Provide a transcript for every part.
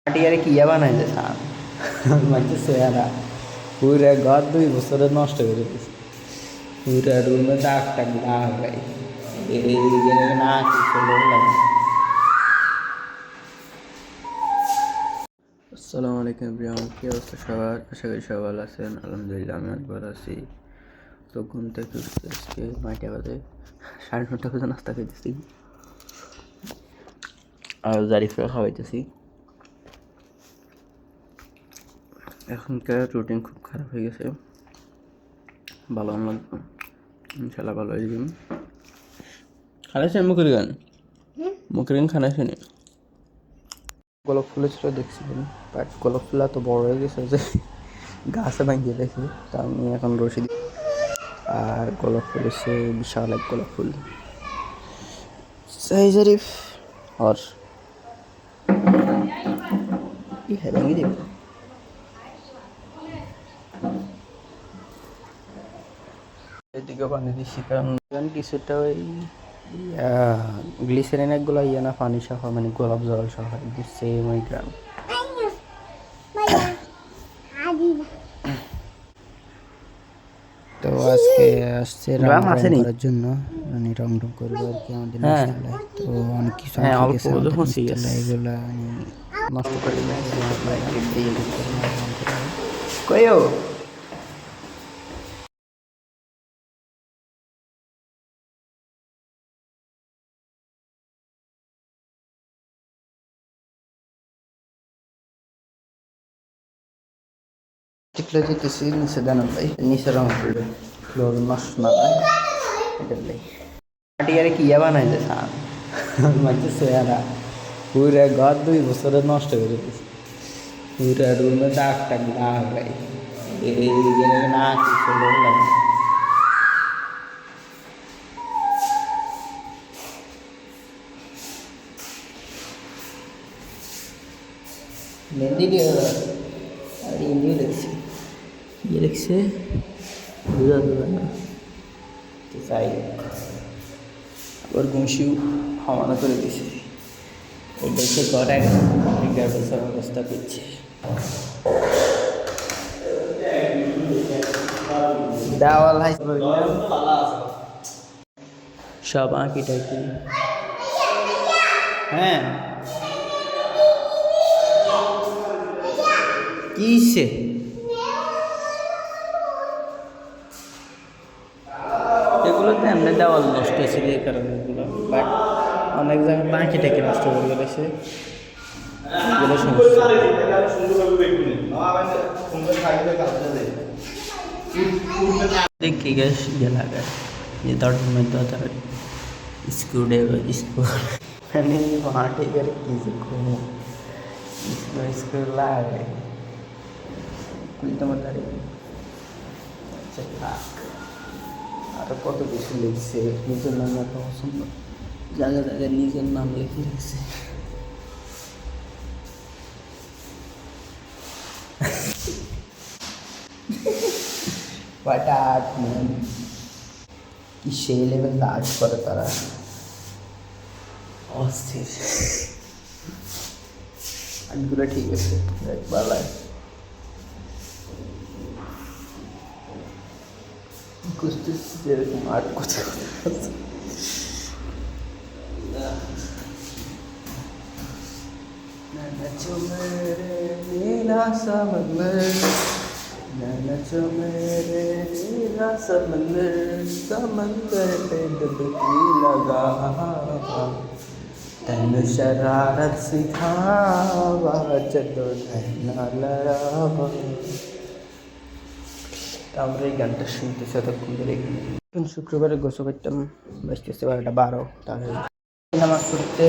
মাটিয়ারে কিয়া বানাইছে সান মাঝে সোয়ারা পুরা ঘর 2 বছরে নষ্ট করে দিয়েছে পুরা রুমে দাগ টাগ দাগ ভাই এই না কিছু লাগে। আসসালামু আলাইকুম প্রিয়াম, কি অবস্থা সবার? আশা করি সবাই ভালো আছেন। আলহামদুলিল্লাহ আমি অনেক ভালো আছি। তো ঘুম থেকে উঠতে আজকে 9টা বাজে, 9:30 বাজে নাস্তা খাইতেছি আর জারিফরা খাওয়াইতেছি। এখনকার রুটিন খুব খারাপ হয়ে গেছে, ভালো লাগবে ইনশাল্লাহ, ভালো হয়ে যাবেন। খানাইছেন মুখের গান, মুখের গান খানাইছেন। গোলাপ ফুলের ছিল দেখছিলেন, বাট গোলাপ ফুল এত বড় হয়ে গেছে যে গাছে ভাঙিয়ে দেখি, তা আমি এখন রশি দিই। আর গোলাপ ফুল এসে বিশাল এক গোলাপ ফুল সহি শরীফ আর ভেঙে দেব। এদিকে পানি দিচ্ছি কারণ কিছুটা ওই গ্লিসারিন একগুলো না পানি সহ, মানে গোলাপ জল সহ সেম ওই গ্রাম। তো আজকে আসছে রং করার জন্য, মানে রং করবো আর কি আমাদের মশলায়। তো অনেক কিছু এগুলো নষ্ট করে কইও টিকলে যেতেছি নিচে দানা ভাই, নিচে রং করবে ফ্লোর নষ্ট না হয় এটা লাই। মাটিয়ারে কিয়া বানাইছে সান মাঝে সোয়ারা পুরা ঘর 2 বছরে নষ্ট করে দিয়েছে পুরা রুমে দাগ টাগ দাগ ভাই এই না কিছু লাগে। মেহেন্দি দিয়ে আর ইন্ডিও লিখছে, ইয়ে লিখছে বুঝা যাবে না তো চাই। আবার ঘুষিও হাওয়ানা করে দিয়েছে, এই দেখে করে বছর অবস্থা করছে। দেওয়াল সব আঁকি টাকি, হ্যাঁ কিসে এগুলোতে এমনি দেওয়াল নষ্ট হয়েছিল এই কারণে এগুলো, বাট অনেক জায়গায় বাঁকি টাকি নষ্ট করে গেছে এগুলো সমস্যা। দেখি গ্যাস ইয়ে লাগায় যে দরজার মধ্যে তার স্ক্রু ড্রাইভার স্ক্রু মানে মাঠে গেলে কিছু ঘুমো স্ক্রু লাগায় তোমার দাঁড়িয়ে। আচ্ছা থাক, আরো কত কিছু লিখছে, নিজের নাম এত পছন্দ, জায়গা জায়গায় নিজের নাম লিখে লিখছে। কয়টা আর্ট ম্যান, কি সেই লেভেল আর্ট করে তারা, অস্থির। আর্টগুলো ঠিক আছে একবার খুঁজতেছি যেরকম আর্ট করতে नचो मेरे नीला समंदर, नचो मेरे नीला समंदर, समंदर पे डुबकी लगा तन शरारत सिखावा चलो नैना लड़ावा। আমরা এই গানটা শুনতেছি এতক্ষণ ধরে। শুক্রবারে গোসল করতাম, বাজতেছে 12:12, তাহলে নামাজ পড়তে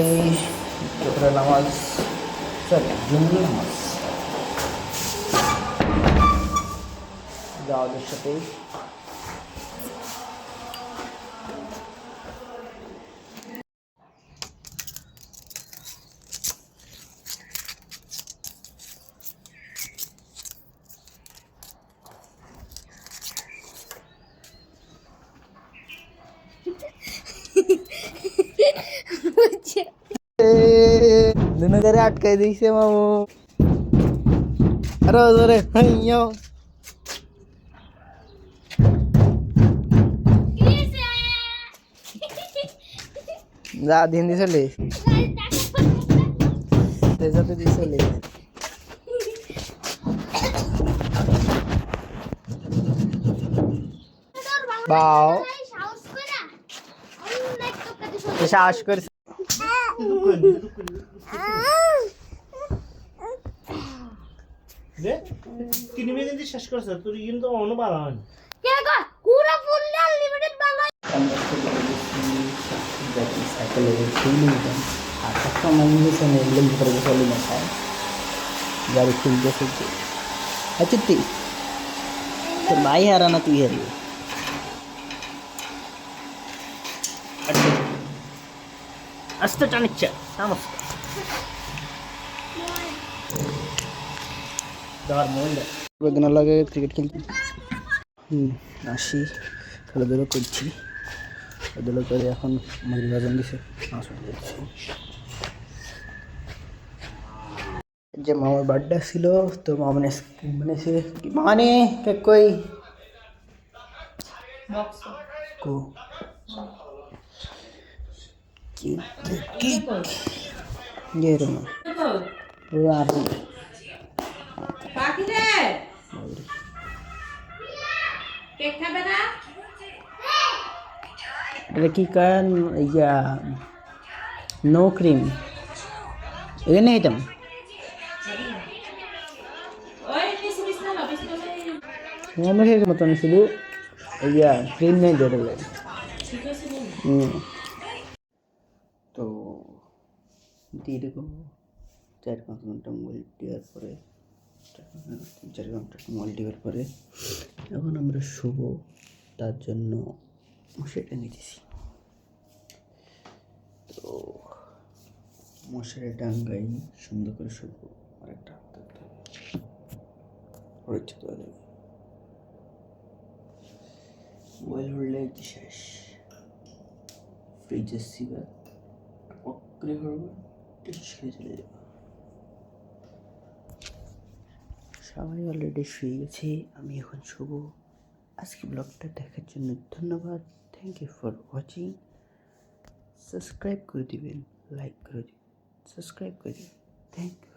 দুপুরে নামাজ, সরি জুম্মার নামাজ যাওয়াদের সাথে দুনো করে আটকাই দিয়েছে মামু। মারো জোরে হাইয়ো যা দিন দি চলে তেজাতে দি চলে বাও সাহস করে তিনি মেদিন শেষ করছে তুই কিন্তু অন্য ভালো হয় गाड़ी खुलते खुलते अच्छा ती तो भाई हाराना तू हारी আস্তে টানিচ্ছে সমস্ত দার মহিলা দিন লাগে ক্রিকেট খেলতে আসি খেলাধুলো করছি খেলাধুলো করে এখন মাগরিব আজান দিছে আসর করছি যে মামার বার্থডে ছিল তো মামনে বানিয়েছে মানে কেক কই কো কেক কেক ये रहा वो आ रही বাকি রে কেক খাবে না এটা কি কারণ ইয়া নো ক্রিম এখানে আইটেম ওই বিসমিস না বিসমিস আমরা খেয়ে মতন শুধু ইয়া ক্রিম নেই দিয়ে দেবে ঠিক আছে তো দীর্ঘ 4-5 ঘন্টা মোবাইল দেওয়ার পরে 3-4 ঘন্টা মোবাইল দেওয়ার পরে এখন আমরা শুভ তার জন্য মশারিটা নিতেছি তো মশারি টাঙ্গাই সুন্দর করে শুভ আর একটা হচ্ছে তো মোবাইল হলে শেষ ফ্রিজের সিগার অক্রে করবো টিস খেয়ে চলে যাবো সবাই অলরেডি শুয়ে গেছে আমি এখন শুভ আজকে ব্লগটা দেখার জন্য ধন্যবাদ thank you for watching subscribe করে দিবেন লাইক করে দিবেন সাবস্ক্রাইব করে দিবেন থ্যাংক ইউ